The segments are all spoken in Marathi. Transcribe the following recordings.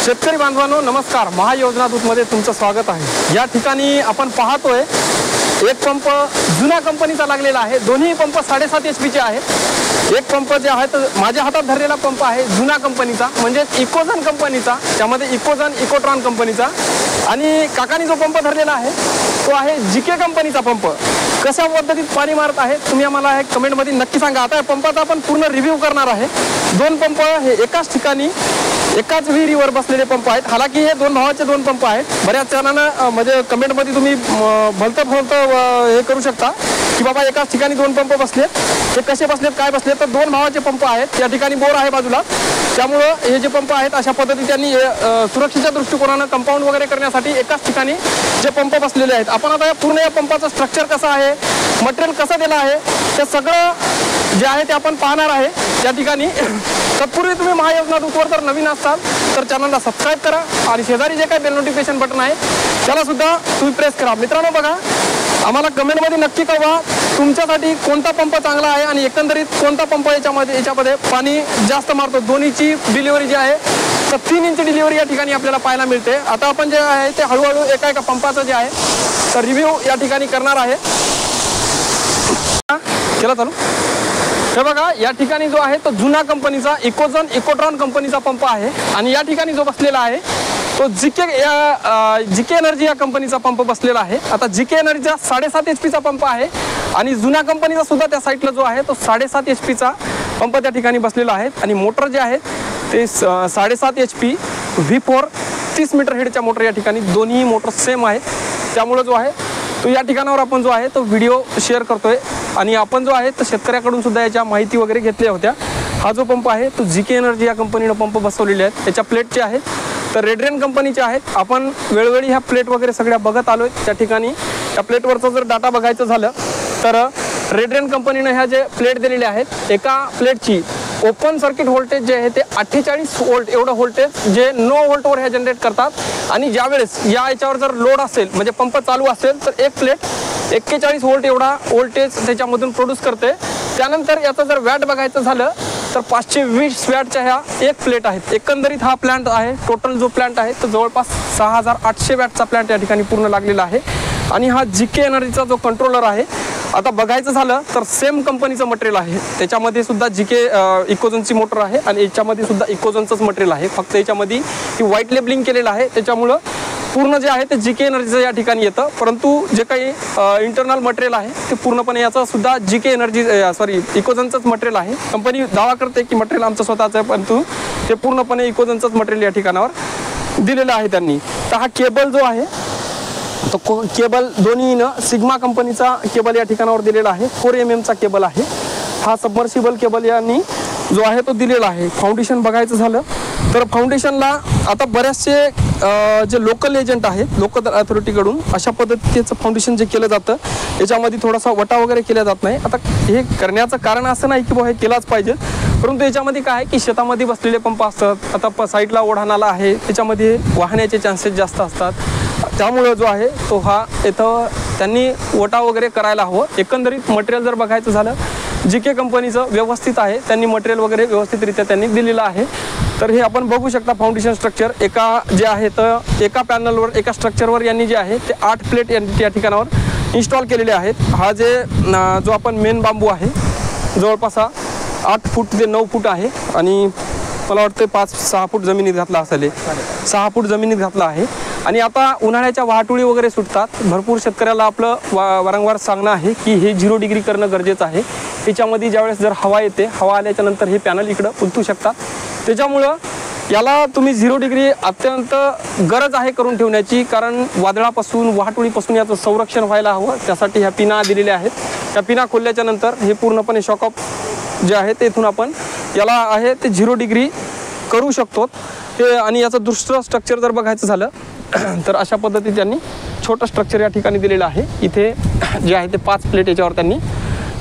शेतकरी बांधवांनो नमस्कार, महायोजना दूतमध्ये तुमचं स्वागत आहे। या ठिकाणी आपण पाहतोय एक पंप जुना कंपनीचा लागलेला आहे। दोन्ही पंप 7.5 HP चे आहेत। एक पंप जे आहे तो माझ्या हातात धरलेला पंप आहे जुना कंपनीचा, म्हणजे इकोझन कंपनीचा, त्यामध्ये इकोझन इकोट्रॉन कंपनीचा। आणि काकांनी जो पंप धरलेला आहे तो आहे जीके कंपनीचा पंप। कशा पद्धतीत पाणी मारत आहे तुम्ही आम्हाला कमेंट मध्ये नक्की सांगा। आता पंपाचा आपण पूर्ण रिव्ह्यू करणार आहे। दोन पंप हे एकाच ठिकाणी एकाच विहिरीवर बसलेले पंप आहेत। हालाकी हे दोन भावाचे दोन पंप आहेत। बऱ्याच जणांना म्हणजे कमेंट मध्ये तुम्ही भलतं हे करू शकता की बाबा एकाच ठिकाणी दोन पंप बसलेत, ते कसे बसलेत काय बसलेत, तर दोन भावाचे पंप आहेत। या ठिकाणी बोर आहे बाजूला, त्यामुळे हे जे पंप आहेत अशा पद्धतीने त्यांनी सुरक्षेच्या दृष्टिकोनाने कंपाऊंड वगैरे करण्यासाठी एकाच ठिकाणी जे पंप बसलेले आहेत। आपण आता पूर्ण या पंपाचं स्ट्रक्चर कसं आहे, मटेरियल कसं दिलं आहे, ते सगळं जे आहे ते आपण पाहणार आहे या ठिकाणी। तत्पूर्वी तुम्ही महायोजना दूतवर जर नवीन असाल तर चॅनलला सबस्क्राईब करा आणि शेजारी जे काही बेल नोटिफिकेशन बटन आहे त्याला सुद्धा तुम्ही प्रेस करा। मित्रांनो बघा, आम्हाला कमेंटमध्ये नक्की कळवा तुमच्यासाठी कोणता पंप चांगला आहे आणि एकंदरीत कोणता पंप याच्यामध्ये पाणी जास्त मारतो। दोन्हीची डिलिव्हरी जी आहे तर 3 इंच डिलिव्हरी या ठिकाणी आपल्याला पाहायला मिळते। आता आपण जे आहे ते हळूहळू एका एका पंपाचं जे आहे तर रिव्ह्यू या ठिकाणी करणार आहे। केला चालू। हे बघा, या ठिकाणी जो आहे तो जुना कंपनीचा इकोझन इकोट्रॉन कंपनीचा पंप आहे आणि या ठिकाणी जो बसलेला आहे तो जीके एनर्जी या कंपनीचा पंप बसलेला आहे। आता जीके एनर्जीचा 7.5 HP चा पंप आहे आणि जुना कंपनीचा सुद्धा त्या साईडला जो आहे तो 7.5 HP चा पंप त्या ठिकाणी बसलेला आहे। आणि मोटर जे आहे ते 7.5 HP V4 30 मीटर हेडच्या मोटर या ठिकाणी दोन्ही मोटर सेम आहेत। त्यामुळे जो आहे तो या ठिकाणावर आपण जो आहे तो व्हिडिओ शेअर करतोय आणि आपण जो आहे तो शेतकऱ्याकडून सुद्धा याच्या माहिती वगैरे घेतल्या होत्या। हा जो पंप आहे तो जीके एनर्जी या कंपनीने पंप बसवलेले आहेत। त्याच्या प्लेटचे आहेत तर रेडरेन कंपनीचे आहेत। आपण वेळोवेळी ह्या प्लेट वगैरे सगळ्या बघत आलोय त्या ठिकाणी। त्या प्लेटवरचा जर डाटा बघायचं झालं तर रेडरेन कंपनीने ह्या जे प्लेट दिलेले आहेत, एका प्लेटची ओपन सर्किट व्होल्टेज जे आहे ते 48 वोल्ट एवढं व्होल्टेज जे नो व्होल्टवर हे जनरेट करतात। आणि ज्यावेळेस या याच्यावर जर लोड असेल म्हणजे पंप चालू असेल तर एक प्लेट 41 वोल्ट एवढा व्होल्टेज त्याच्यामधून प्रोड्यूस करते। त्यानंतर याचं जर वॅट बघायचं झालं तर 520 वॅटच्या ह्या एक प्लेट आहेत। एकंदरीत हा प्लांट आहे, टोटल जो प्लांट आहे तो जवळपास 6800 वॅटचा प्लांट या ठिकाणी पूर्ण लागलेला आहे। आणि हा जीके एनर्जीचा जो कंट्रोलर आहे, आता बघायचं झालं तर सेम कंपनीचं मटेरियल आहे। त्याच्यामध्ये सुद्धा जीके इकोझनची मोटर आहे आणि याच्यामध्ये सुद्धा इकोझनचंच मटेरियल आहे, फक्त याच्यामध्ये ही व्हाईट लेबलिंग केलेलं आहे। त्याच्यामुळं पूर्ण जे आहे ते जीके एनर्जीचं या ठिकाणी येतं, परंतु जे काही इंटरनल मटेरियल आहे ते पूर्णपणे याचं सुद्धा जीके एनर्जी इकोझनचंच मटेरियल आहे। कंपनी दावा करते की मटेरियल आमचं स्वतःचं आहे, परंतु ते पूर्णपणे इकोझनचंच मटेरियल या ठिकाणावर दिलेलं आहे त्यांनी। तर हा केबल जो आहे तो केबल दोन्हीनं सिग्मा कंपनीचा केबल या ठिकाणावर दिलेला आहे। 4 mm चा केबल आहे। हा सबमर्सिबल केबल यांनी जो आहे तो दिलेला आहे। फाउंडेशन बघायचं झालं तर फाउंडेशनला आता बरेचसे जे लोकल एजंट आहेत लोकल अथॉरिटीकडून अशा पद्धतीचं फाउंडेशन जे केलं जातं याच्यामध्ये थोडासा वटा वगैरे केला जात नाही। आता हे करण्याचं कारण असं नाही की हे केलाच पाहिजे, परंतु याच्यामध्ये काय आहे की शेतामध्ये बसलेले पंप असतात। आता साईडला ओढा नाला आहे त्याच्यामध्ये वाहण्याचे चान्सेस जास्त असतात, त्यामुळे जो आहे तो हा इथं त्यांनी वटा वगैरे करायला हवं। एकंदरीत मटेरियल जर बघायचं झालं जीके कंपनीचं व्यवस्थित आहे, त्यांनी मटेरियल वगैरे व्यवस्थितरित्या त्यांनी दिलेलं आहे। तर हे आपण बघू शकता फाउंडेशन स्ट्रक्चर एका जे आहे तर एका पॅनलवर एका स्ट्रक्चरवर यांनी जे आहे ते 8 प्लेट या ठिकाणावर इन्स्टॉल केलेले आहेत। हा जो आपण मेन बांबू आहे जवळपास 8 फूट ते 9 फूट आहे आणि मला वाटतं 5-6 फूट जमिनीत घातला असेल, 6 फूट जमिनीत घातला आहे। आणि आता उन्हाळ्याच्या वाहतुळी वगैरे सुटतात, भरपूर शेतकऱ्याला आपलं वारंवार सांगणं आहे की हे 0 डिग्री करणं गरजेचं आहे। त्याच्यामध्ये ज्यावेळेस जर हवा येते, हवा आल्याच्या नंतर हे पॅनल इकडं उलटू शकतात, त्याच्यामुळं याला तुम्ही 0 डिग्री अत्यंत गरज आहे करून ठेवण्याची, कारण वादळापासून वाहतुळीपासून याचं संरक्षण व्हायला हवं। त्यासाठी ह्या पिना दिलेल्या आहेत। त्या पिना खोलल्याच्या नंतर हे पूर्णपणे शॉकऑफ जे आहे ते इथून आपण याला आहे ते 0 डिग्री करू शकतो हे। आणि याचं दुसरं स्ट्रक्चर जर बघायचं झालं तर अशा पद्धतीने त्यांनी छोटं स्ट्रक्चर या ठिकाणी दिलेलं आहे। इथे जे आहे ते 5 प्लेट याच्यावर त्यांनी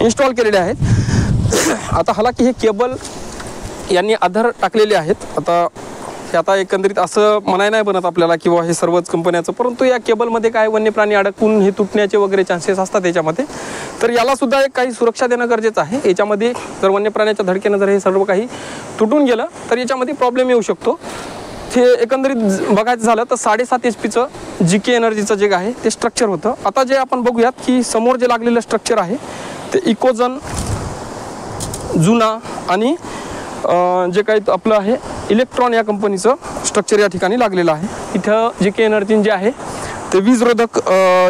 इन्स्टॉल केलेले आहेत। आता हालाकी हे केबल यांनी आधार टाकलेले आहेत। आता एकंदरीत असं म्हणाय नाही बनत आपल्याला किंवा हे सर्वच कंपन्याचं, परंतु या केबलमध्ये काय वन्य प्राणी अडकून हे तुटण्याचे वगैरे चान्सेस असतात याच्यामध्ये। तर याला सुद्धा एक काही सुरक्षा देणं गरजेचं आहे। याच्यामध्ये जर वन्य प्राण्याच्या धडकेनं जर हे सर्व काही तुटून गेलं तर याच्यामध्ये प्रॉब्लेम येऊ शकतो। हे एकंदरीत बघायचं झालं तर 7.5 HP GK एनर्जीचं जे आहे ते स्ट्रक्चर होतं. आता जे आपण बघूयात की समोर जे लागलेलं स्ट्रक्चर आहे ते इकोजन, जुना आणि जे काही आपलं आहे इलेक्ट्रॉन या कंपनीचं स्ट्रक्चर या ठिकाणी लागलेलं आहे. इथं GK एनर्जी जे आहे ते वीजरोधक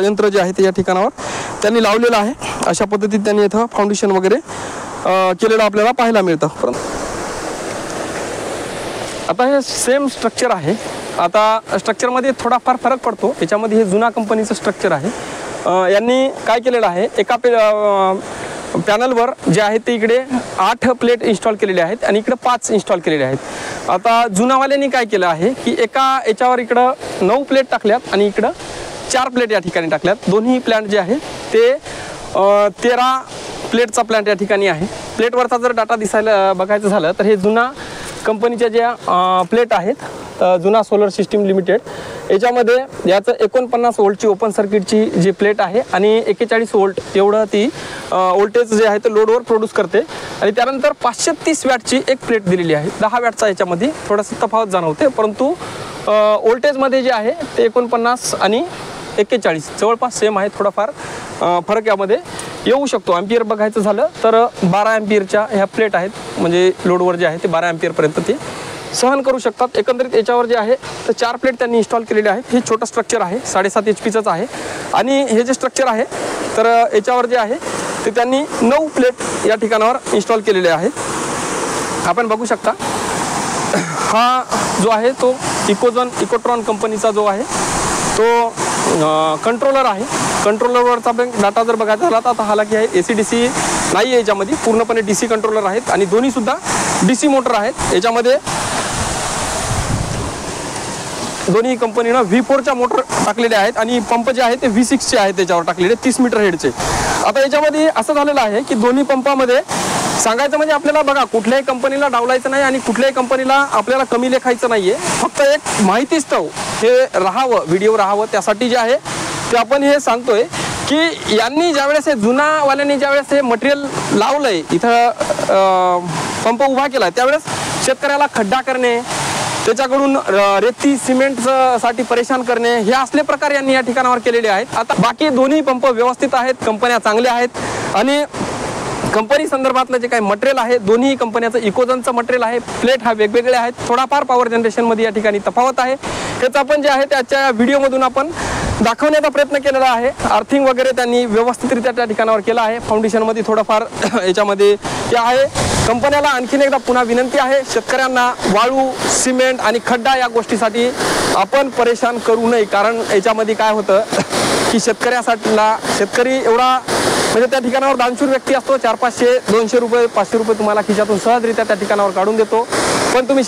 यंत्र जे आहे ते या ठिकाणावर त्यांनी लावलेलं आहे. अशा पद्धतीत त्यांनी इथं फाउंडेशन वगैरे केलेलं आपल्याला पाहायला मिळतं. आता हे सेम स्ट्रक्चर आहे. आता स्ट्रक्चरमध्ये थोडाफार फरक पडतो. याच्यामध्ये हे जुना कंपनीचं स्ट्रक्चर आहे. यांनी काय केलेलं आहे, एका पॅनलवर जे आहे ते इकडे 8 प्लेट इन्स्टॉल केलेले आहेत आणि इकडे 5 इन्स्टॉल केलेले आहेत. आता जुनावाल्यांनी काय केलं आहे की एका याच्यावर इकडं 9 प्लेट टाकल्यात आणि इकडं 4 प्लेट या ठिकाणी टाकल्यात. दोन्ही प्लॅन्ट जे आहे ते 13 प्लेटचा प्लॅन्ट या ठिकाणी आहे. प्लेटवरचा जर डाटा दिसायला बघायचं झालं तर हे जुना कंपनीच्या ज्या प्लेट आहेत, जुना सोलर सिस्टीम लिमिटेड, याच्यामध्ये याचं 49 वोल्टची ओपन सर्किटची जी प्लेट आहे आणि 41 वोल्ट एवढं ती वोल्टेज जे आहे ते लोडवर प्रोड्यूस करते. आणि त्यानंतर 530 वॅटची एक प्लेट दिलेली आहे. 10 वॅटचा याच्यामध्ये थोडासा तफावत जाणवते, परंतु वोल्टेजमध्ये जे आहे ते 49 आणि 41 जवळपास सेम आहे. थोडाफार फरक यामध्ये येऊ शकतो. ॲम्पियर बघायचं झालं तर 12 ॲम्पियरच्या ह्या प्लेट आहेत, म्हणजे लोडवर जे आहे ते 12 ॲम्पियरपर्यंत ते सहन करू शकतात. एकंदरीत याच्यावर जे आहे तर 4 प्लेट त्यांनी इन्स्टॉल केलेले आहेत. हे छोटं स्ट्रक्चर आहे, 7.5 HPचंच आहे. आणि हे जे स्ट्रक्चर आहे तर याच्यावर जे आहे ते त्यांनी 9 प्लेट या ठिकाणावर इन्स्टॉल केलेले आहेत. आपण बघू शकता हा जो आहे तो इकोट्रॉन कंपनीचा जो आहे तो कंट्रोलर आहे. कंट्रोलरवरचा डाटा जर बघायचा झाला तर आता हालाकी आहे AC-DC नाही आहे, याच्यामध्ये पूर्णपणे DC कंट्रोलर आहेत आणि दोन्हीसुद्धा DC मोटर आहेत. याच्यामध्ये दोन्ही कंपनीनं V4च्या मोटर टाकलेले आहेत आणि पंप जे आहे ते V6चे आहेत त्याच्यावर टाकलेले 30 मीटर हेडचे. आता याच्यामध्ये असं झालेलं आहे की दोन्ही पंपामध्ये सांगायचं म्हणजे आपल्याला बघा कुठल्याही कंपनीला डावलायचं नाही आणि कुठल्याही कंपनीला आपल्याला कमी लेखायचं नाहीये. फक्त एक माहितीस्तव हे राहावं, व्हिडिओ राहावं, त्यासाठी जे आहे ते आपण हे सांगतोय की यांनी ज्यावेळेस हे जुनावाल्यांनी ज्यावेळेस हे मटेरियल लावलंय, इथं पंप उभा केला, त्यावेळेस शेतकऱ्याला खड्डा करणे, त्याच्याकडून रेती सिमेंट साठी परेशान करणे, हे असले प्रकार यांनी या ठिकाणावर केलेले आहेत. आता बाकी दोन्ही पंप व्यवस्थित आहेत, कंपन्या चांगल्या आहेत आणि कंपनी संदर्भातलं जे काही मटेरियल आहे दोन्ही कंपन्याचं इकोजनचं मटेरियल आहे. प्लेट हा वेगवेगळे आहेत. थोडाफार पॉवर जनरेशनमध्ये या ठिकाणी तफावत आहे. हेच आपण जे आहे त्याच्या व्हिडिओमधून आपण दाखवण्याचा प्रयत्न केलेला आहे. अर्थिंग वगैरे त्यांनी व्यवस्थितरित्या त्या ठिकाणावर केलं आहे. फाउंडेशनमध्ये थोडंफार याच्यामध्ये हे आहे. कंपन्याला आणखीन एकदा पुन्हा विनंती आहे, शेतकऱ्यांना वाळू, सिमेंट आणि खड्डा या गोष्टीसाठी आपण परेशान करू नये. कारण याच्यामध्ये काय होतं की शेतकरी एवढा म्हणजे त्या ठिकाणावर दानशूर व्यक्ती असतो. 400-500, 200 रुपये, 500 रुपये तुम्हाला खिशातून सहजरित्या त्या ठिकाणावर काढून देतो. पण तुम्ही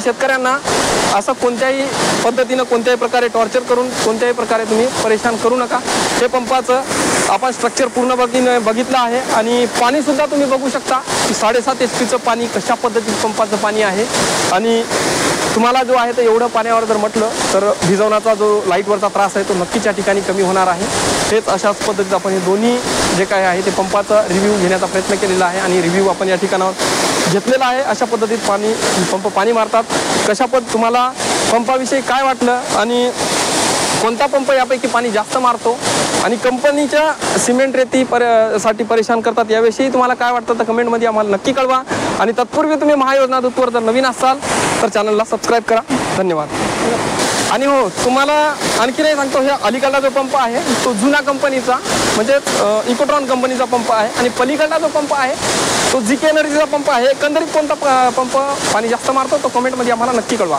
शेतकऱ्यांना असं कोणत्याही पद्धतीनं कोणत्याही प्रकारे टॉर्चर करून कोणत्याही प्रकारे तुम्ही परेशान करू नका. हे पंपाचं आपण स्ट्रक्चर पूर्ण बघितलं आहे आणि पाणीसुद्धा तुम्ही बघू शकता की 7.5 HPचं पाणी कशा पद्धतीचं पंपाचं पाणी आहे. आणि तुम्हाला जो आहे तर एवढं पाण्यावर जर म्हटलं तर भिजवण्याचा जो लाईटवरचा त्रास आहे तो नक्कीच या ठिकाणी कमी होणार आहे. हेच अशाच पद्धतीत आपण हे दोन्ही जे काय आहे ते पंपाचा रिव्ह्यू घेण्याचा प्रयत्न केलेला आहे आणि रिव्ह्यू आपण या ठिकाणावर घेतलेला आहे. अशा पद्धतीत पंप पाणी मारतात. कशा तुम्हाला पंपाविषयी काय वाटलं आणि कोणता पंप यापैकी पाणी जास्त मारतो आणि कंपनीच्या सिमेंट रेती साठी परेशान करतात याविषयी तुम्हाला काय वाटतं तर कमेंटमध्ये आम्हाला नक्की कळवा. आणि तत्पूर्वी तुम्ही महायोजना दूतवर जर नवीन असाल तर चॅनलला सबस्क्राईब करा. धन्यवाद. आणि हो, तुम्हाला आणखी नाही सांगतो, ह्या अलीकडला जो पंप आहे तो जुना कंपनीचा म्हणजे इकोट्रॉन कंपनीचा पंप आहे आणि पलीकडला जो पंप आहे तो GK एनर्जीचा पंप आहे. एकंदरीत कोणता पंप पाणी जास्त मारतो तो कमेंटमध्ये आम्हाला नक्की कळवा.